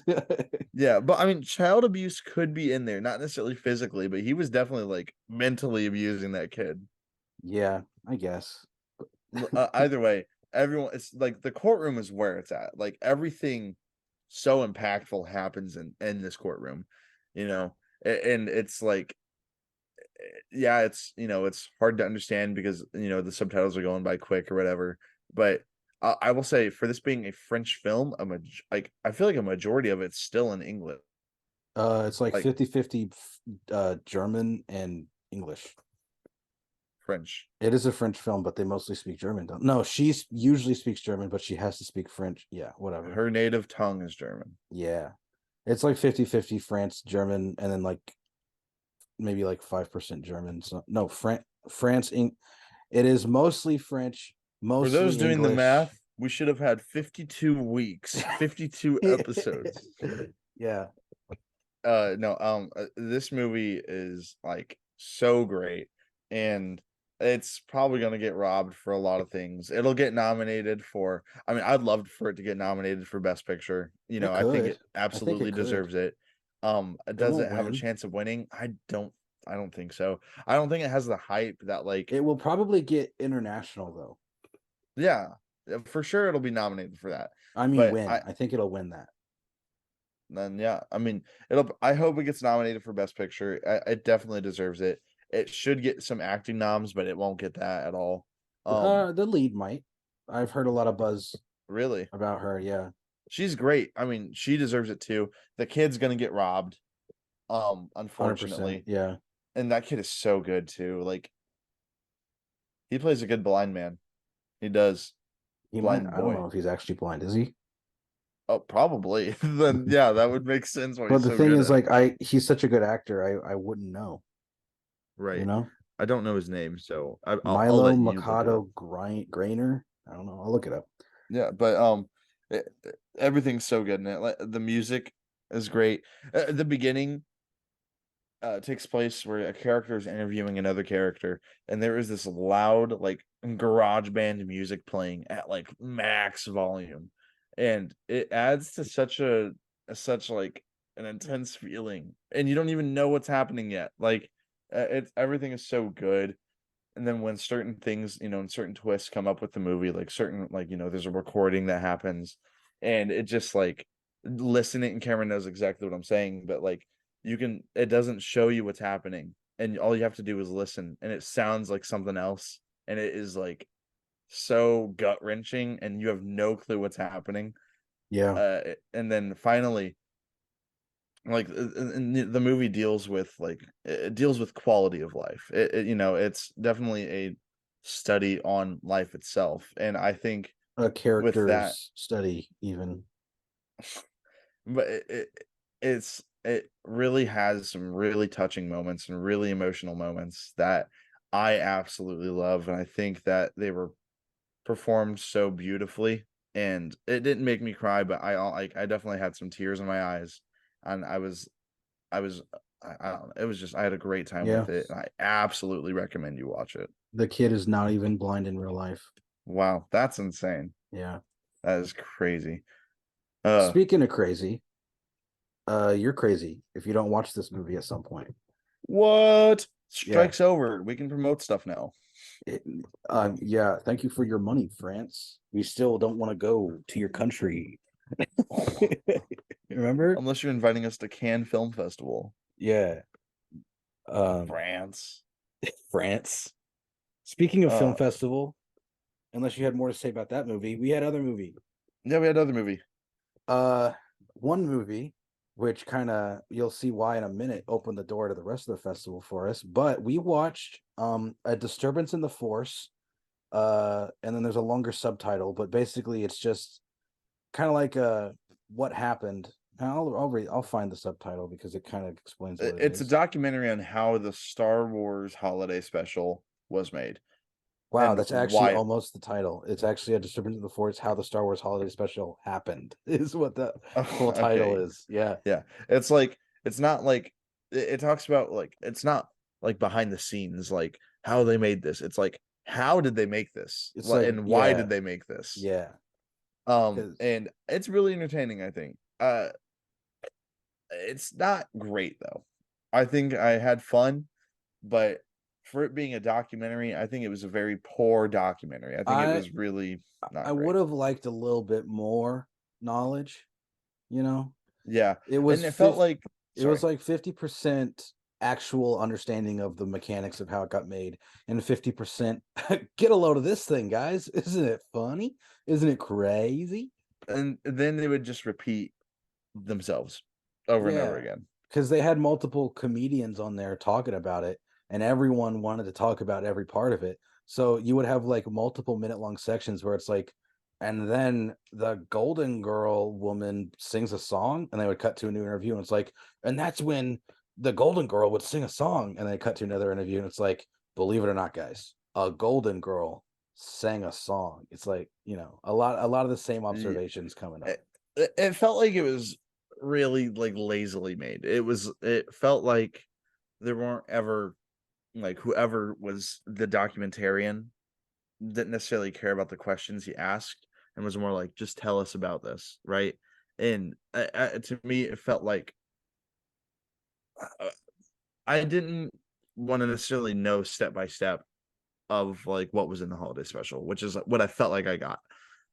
Yeah, but I mean, child abuse could be in there, not necessarily physically, but he was definitely like mentally abusing that kid. Yeah, I guess. Either way, everyone, it's like the courtroom is where it's at. Like everything so impactful happens in this courtroom, and it's like, yeah, it's hard to understand because the subtitles are going by quick or whatever. But I will say, for this being a French film, I feel like a majority of it's still in English. It's like Like 50-50 German and English. French. It is a French film, but they mostly speak German. No, she usually speaks German, but she has to speak French. Yeah, whatever. Her native tongue is German. Yeah. It's like 50-50 France, German, and then like maybe like 5% German. So no, France, it is mostly French, For those mostly doing the English. math, we should have had 52 weeks, 52 episodes. Yeah. This movie is like so great, and it's probably gonna get robbed for a lot of things. It'll get nominated for, I mean, I'd love for it to get nominated for Best Picture. It I think could. it I think absolutely it could. deserves it. It Does won't it have a win. chance of winning? I don't think so. I don't think it has the hype that like, It will probably get international though. yeah, for sure it'll be nominated for that. I mean, But win. I think it'll win that. then yeah, I mean, I hope it gets nominated for Best Picture. It definitely deserves it. It should get some acting noms, but it won't get that at all. The lead might. I've heard a lot of buzz Really, about her. Yeah, she's great. I mean, she deserves it too. The kid's gonna get robbed, 100%. unfortunately, Yeah, and that kid is so good too. Like, he plays a good blind man. He does. he might. Blind I don't boy. know if he's actually blind. Is he? Oh, probably. Then yeah, that would make sense why But he's the so thing good is, at it. like, he's such a good actor. I wouldn't know. Right. You know, I don't know his name, so I'll Milo let you look it up. Mikado Grainer. I don't know. I'll look it up. Yeah, but everything's so good in it. Like, the music is great. The beginning takes place where a character is interviewing another character, and there is this loud like garage band music playing at like max volume, and it adds to such like an intense feeling, and you don't even know what's happening yet. Like, it's everything is so good. And then when certain things, and certain twists come up with the movie, like certain, like, there's a recording that happens, and it just like listening, and Cameron knows exactly what I'm saying, but like it doesn't show you what's happening, and all you have to do is listen, and it sounds like something else, and it is like so gut wrenching, and you have no clue what's happening. Yeah, And then finally, like, the movie deals with like it deals with quality of life. It's definitely a study on life itself, and I think a with that, character's study, even. but it really has some really touching moments and really emotional moments that I absolutely love, and I think that they were performed so beautifully, and it didn't make me cry, but I definitely had some tears in my eyes, and I was I don't know. It was just, I had a great time Yeah, with it, and I absolutely recommend you watch it. the kid is not even blind in real life. Wow, that's insane. Yeah. That is crazy. Speaking of crazy, you're crazy if you don't watch this movie at some point. What? Yeah. Strike's over. We can promote stuff now. Yeah. Thank you for your money, France. We still don't want to go to your country. Remember? Unless you're inviting us to Cannes Film Festival. Yeah. France. France. Speaking of film Uh, festival, unless you had more to say about that movie, we had other movie. yeah, we had another movie. One movie, which kind of, you'll see why in a minute, opened the door to the rest of the festival for us. But we watched A Disturbance in the Force, and then there's a longer subtitle, but basically it's just kind of like what happened. I'll find the subtitle because it kind of explains what it It's is. a documentary on how the Star Wars holiday special was made. Wow, And that's actually why almost the title. It's actually A Disturbance in the Force, How the Star Wars Holiday Special Happened, is what the full title okay. is. Yeah. Yeah. It's like, it's not like it talks about, like, it's not like behind the scenes, like how they made this. It's like, how did they make this? It's like, And why yeah, did they make this? yeah. And it's really entertaining, I think. It's not great though. I think I had fun, but for it being a documentary, I think it was a very poor documentary. I think it was really I not great. would have liked a little bit more knowledge, you know. Yeah. It was And it felt like, it was sorry. like 50% actual understanding of the mechanics of how it got made, and 50% get a load of this thing, guys. Isn't it funny? Isn't it crazy? And then they would just repeat themselves over and over Yeah, again. because they had multiple comedians on there talking about it, and everyone wanted to talk about every part of it. So you would have like multiple minute-long sections where it's like, and then the Golden Girl woman sings a song, and they would cut to a new interview, and it's like, and that's when the Golden Girl would sing a song, and they cut to another interview, and it's like, believe it or not, guys, a Golden Girl sang a song. It's like, a lot of the same observations coming up. It felt like it was really like lazily made. It felt like there weren't ever, like, whoever was the documentarian didn't necessarily care about the questions he asked, and was more like, just tell us about this, right? And to me, it felt like I didn't want to necessarily know step by step of like what was in the holiday special, which is what I felt like I got.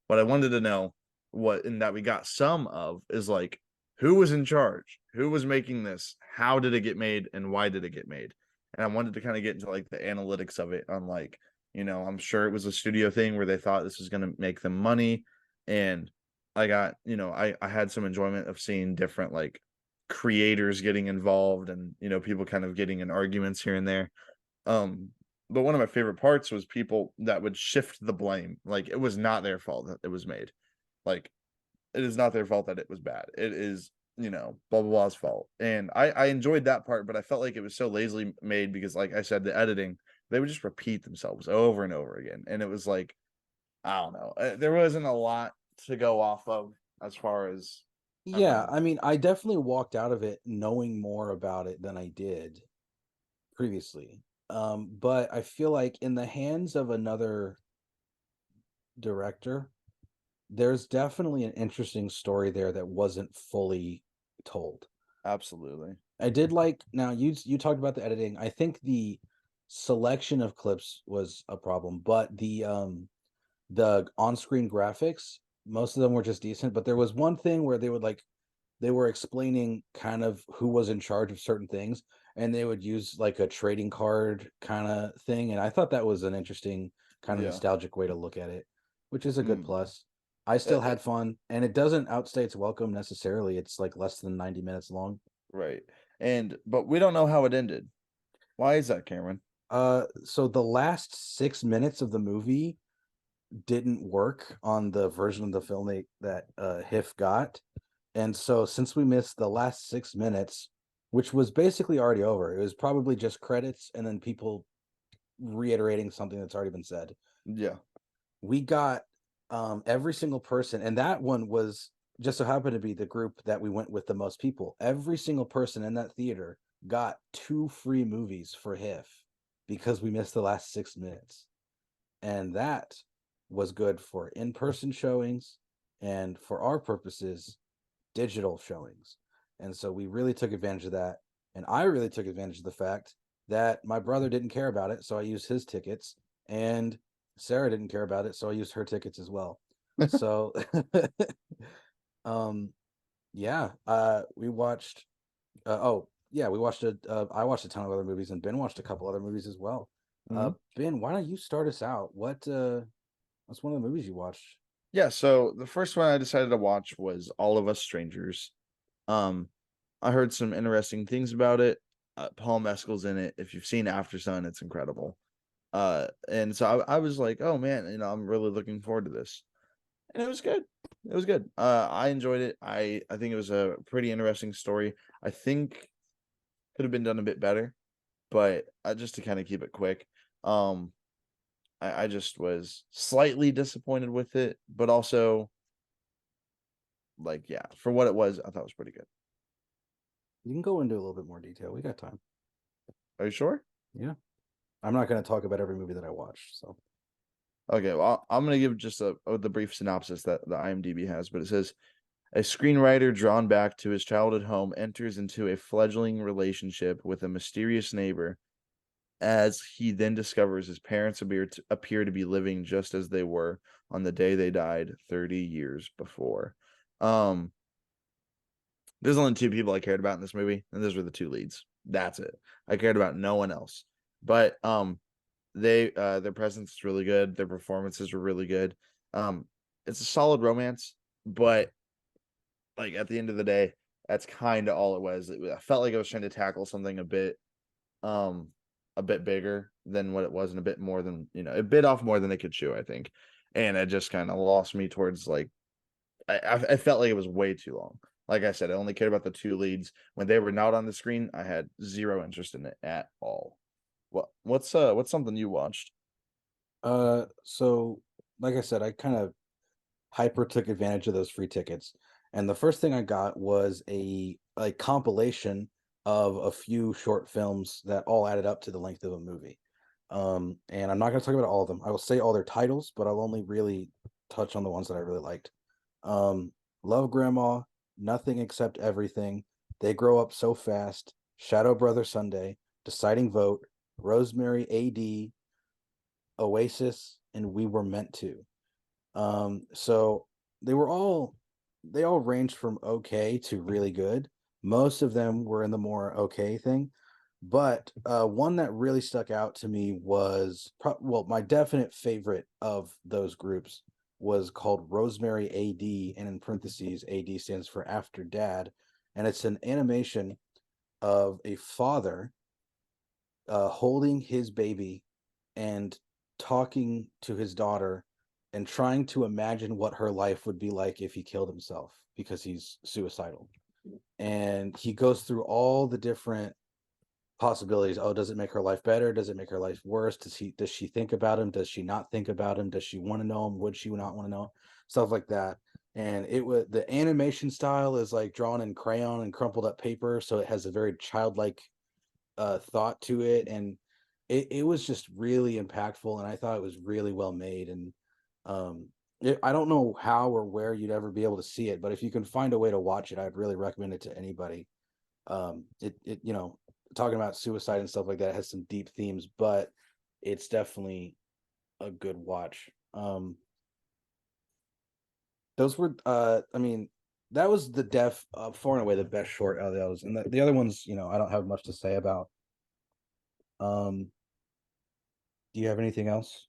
What I wanted to know, what and that we got some of, is like, who was in charge, who was making this, how did it get made, and why did it get made? And I wanted to kind of get into like the analytics of it, on like, I'm sure it was a studio thing where they thought this was going to make them money. And I got, I had some enjoyment of seeing different like creators getting involved, and people kind of getting in arguments here and there. But one of my favorite parts was people that would shift the blame. Like, it was not their fault that it was made. Like, it is not their fault that it was bad. It is, blah, blah, blah's fault. And I enjoyed that part, but I felt like it was so lazily made because, like I said, the editing, they would just repeat themselves over and over again. And it was like, I don't know. There wasn't a lot to go off of as far as I Yeah, remember. I mean, I definitely walked out of it knowing more about it than I did previously. But I feel like in the hands of another director, there's definitely an interesting story there that wasn't fully told. Absolutely. I did like, now you talked about the editing. I think the selection of clips was a problem, but the on-screen graphics, most of them were just decent, but there was one thing where they were explaining kind of who was in charge of certain things, and they would use like a trading card kind of thing, and I thought that was an interesting kind of Yeah. nostalgic way to look at it, which is a good Mm. plus. I still had fun, and it doesn't outstay its welcome necessarily. It's like less than 90 minutes long. Right. But we don't know how it ended. Why is that, Cameron? So the last 6 minutes of the movie didn't work on the version of the film that HIFF got. And so since we missed the last 6 minutes, which was basically already over, it was probably just credits and then people reiterating something that's already been said. Yeah. We got every single person, and that one was just so happened to be the group that we went with the most people. Every single person in that theater got 2 free movies for HIFF because we missed the last 6 minutes. And that was good for in-person showings and, for our purposes, digital showings. And so we really took advantage of that. And I really took advantage of the fact that my brother didn't care about it, so I used his tickets, and Sarah didn't care about it, so I used her tickets as well. So yeah, we watched we watched I watched a ton of other movies, and Ben watched a couple other movies as well. Mhm. Ben, why don't you start us out? What's one of the movies you watched? Yeah, so the first one I decided to watch was All of Us Strangers. Um, I heard some interesting things about it. Paul Mescal's in it. If you've seen After Sun, it's incredible. And so I was like, oh man, I'm really looking forward to this. And it was good. It was good. I enjoyed it. I think it was a pretty interesting story. I think could have been done a bit better, but just to kind of keep it quick, um, I just was slightly disappointed with it, but also, like, yeah, for what it was, I thought it was pretty good. You can go into a little bit more detail. We got time. Are you sure? Yeah. I'm not going to talk about every movie that I watched. So, Okay, well, I'm gonna give just the brief synopsis that the IMDb has, but it says a screenwriter drawn back to his childhood home enters into a fledgling relationship with a mysterious neighbor, as he then discovers his parents appear to be living just as they were on the day they died 30 years before. Um, there's only 2 people I cared about in this movie, and those were the 2 leads. That's it. I cared about no one else. But their presence is really good. Their performances were really good. It's a solid romance, but like at the end of the day, that's kind of all it was. I felt like I was trying to tackle something a bit a bit bigger than what it was, and a bit more than, it bit off more than they could chew, I think. And it just kind of lost me towards, like, I felt like it was way too long. Like I said, I only cared about the two leads. When they were not on the screen, I had zero interest in it at all. What's something you watched? So like I said, I kind of hyper took advantage of those free tickets, and the first thing I got was a compilation of a few short films that all added up to the length of a movie. And I'm not going to talk about all of them. I will say all their titles, but I'll only really touch on the ones that I really liked. Love Grandma, Nothing Except Everything, They Grow Up So Fast, Shadow Brother Sunday, Deciding Vote, Rosemary AD, Oasis, and We Were Meant To. So they all ranged from okay to really good. Most of them were in the more okay thing, but one that really stuck out to me was my definite favorite of those groups was called Rosemary AD, and in parentheses, AD stands for After Dad, and it's an animation of a father holding his baby and talking to his daughter and trying to imagine what her life would be like if he killed himself because he's suicidal. And he goes through all the different possibilities. Oh, does it make her life better? Does it make her life worse? Does she think about him? Does she not think about him? Does she want to know him? Would she not want to know him? Stuff like that. And the animation style is like drawn in crayon and crumpled up paper, so it has a very childlike thought to it, and it was just really impactful, and I thought it was really well made. And I don't know how or where you'd ever be able to see it, but if you can find a way to watch it, I'd really recommend it to anybody. It talking about suicide and stuff like that has some deep themes, but it's definitely a good watch. Those were I mean, that was far and away the best short out of those, and the other ones, I don't have much to say about. um do you have anything else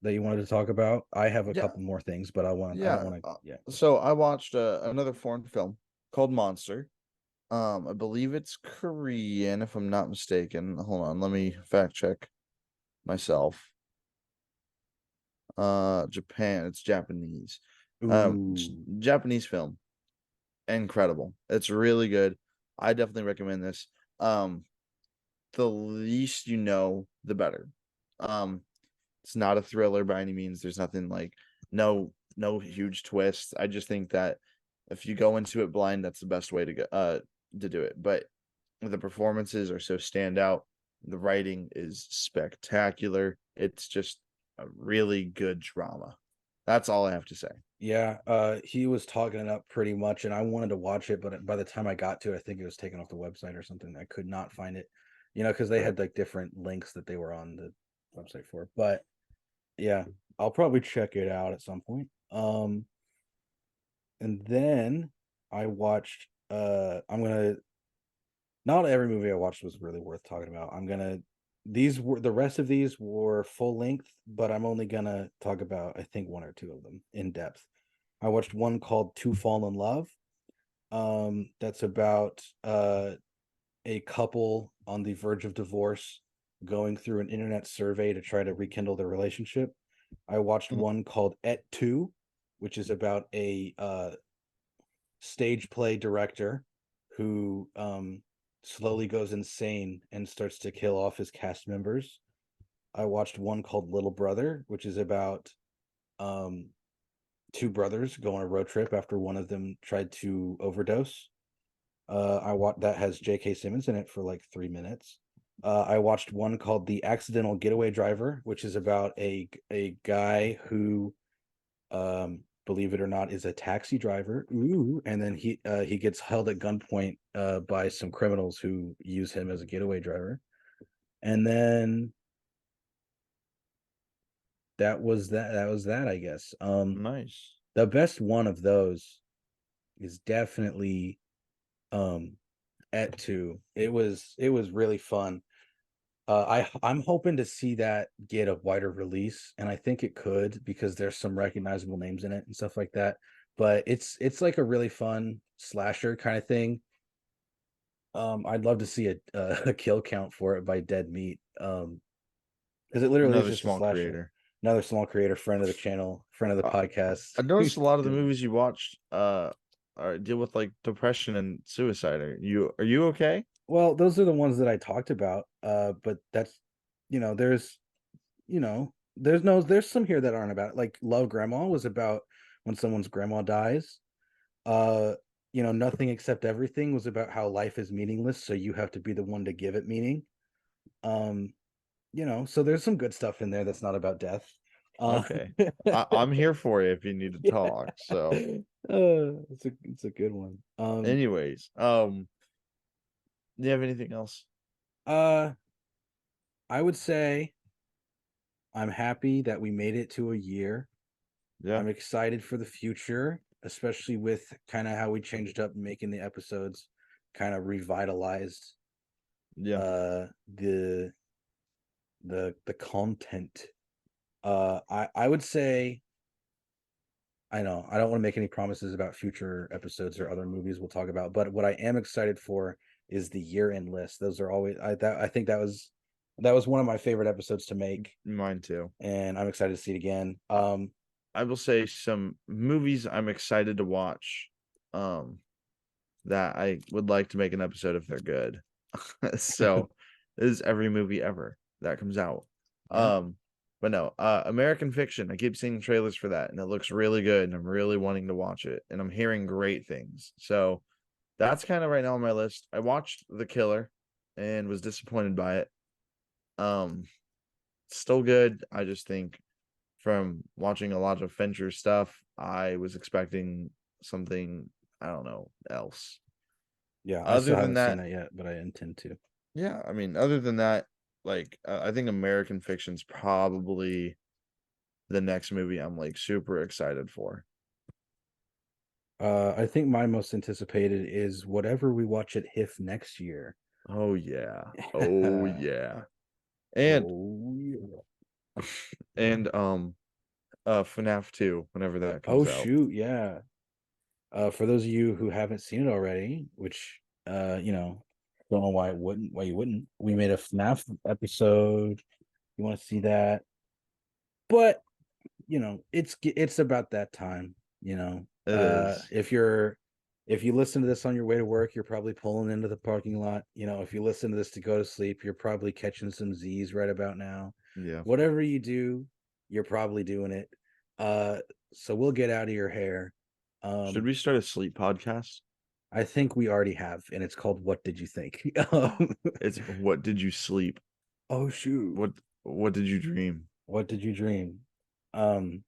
that you wanted to talk about? I have a Yeah, couple more things, but I don't yeah. want to. Yeah. So I watched another foreign film called Monster. I believe it's Korean, if I'm not mistaken. Hold on, let me fact check myself. Japan, it's Japanese. Ooh. Japanese film, incredible. It's really good. I definitely recommend this. Um, the least you know, the better. Um, it's not a thriller by any means. There's nothing like no huge twists. I just think that if you go into it blind, that's the best way to do it. But the performances are so standout. The writing is spectacular. It's just a really good drama. That's all I have to say. Yeah, he was talking it up pretty much, and I wanted to watch it, but by the time I got to it, I think it was taken off the website or something. I could not find it, because they Right. had like different links that they were on the website for. But yeah, I'll probably check it out at some point. And then I watched I'm gonna not every movie I watched was really worth talking about. The rest of these were full length, but I'm only gonna talk about, I think, one or two of them in depth. I watched one called To Fall in Love. That's about a couple on the verge of divorce going through an internet survey to try to rekindle their relationship. I watched Mhm. one called Et Tu, which is about a stage play director who slowly goes insane and starts to kill off his cast members. I watched one called Little Brother, which is about um, two brothers go on a road trip after one of them tried to overdose. I watched that has J.K. Simmons in it for like 3 minutes. I watched one called The Accidental Getaway Driver, which is about a guy who believe it or not, is a taxi driver. Ooh, and then he gets held at gunpoint by some criminals who use him as a getaway driver. And then that was that, I guess. Nice. The best one of those is definitely Et Tu. It was really fun. I'm hoping to see that get a wider release, and I think it could because there's some recognizable names in it and stuff like that. But it's like a really fun slasher kind of thing. I'd love to see a a kill count for it by Dead Meat. because it literally is Another just a small slasher. creator. Another small creator, friend of the channel, friend of the Uh, podcast. I noticed a lot of the movies you watched deal with like depression and suicide. Are you okay? Well, those are the ones that I talked about. But that's, there's, there's some here that aren't about it. Like Love Grandma was about when someone's grandma dies. Uh, Nothing Except Everything was about how life is meaningless, so you have to be the one to give it meaning. Um, so there's some good stuff in there that's not about death. Okay. I'm here for you if you need to Yeah. talk. So, It's a good one. anyways, do you have anything else? Uh, I would say I'm happy that we made it to a year. Yeah. I'm excited for the future, especially with kind of how we changed up making the episodes, kind of revitalized Yeah. the the content. I would say, I know I don't want to make any promises about future episodes or other movies we'll talk about, but what I am excited for is the year-end list. Those are always I think that was one of my favorite episodes to make, Mine too. and I'm excited to see it again. I will say some movies I'm excited to watch, um, that I would like to make an episode if they're good. So this is every movie ever that comes out. Yeah. But no, American Fiction. I keep seeing trailers for that, and it looks really good, and I'm really wanting to watch it, and I'm hearing great things. So that's kind of right now on my list. I watched The Killer and was disappointed by it. Um, Still good. I just think from watching a lot of Fincher stuff, I was expecting something, I don't know, else. Yeah, I Other still than haven't seen that, it yet, but I intend to. yeah, I mean, other than that, like I think American Fiction's probably the next movie I'm like super excited for. I think my most anticipated is whatever we watch at HIFF next year. Oh yeah. Oh yeah. And Oh yeah. and FNAF 2 whenever that Oh comes out. shoot, yeah. For those of you who haven't seen it already, which don't know why you wouldn't. We made a FNAF episode. You want to see that? But it's about that time. It is. If you listen to this on your way to work, you're probably pulling into the parking lot. If you listen to this to go to sleep, you're probably catching some Z's right about now. Yeah. Whatever you do, you're probably doing it. So we'll get out of your hair. Should Um, we start a sleep podcast? I think we already have, and it's called "What Did You Think?" It's what did you sleep? Oh shoot! What did you dream? What did you dream? Um,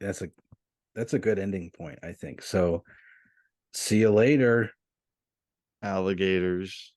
that's a good ending point, I think. So, see you later. Alligators.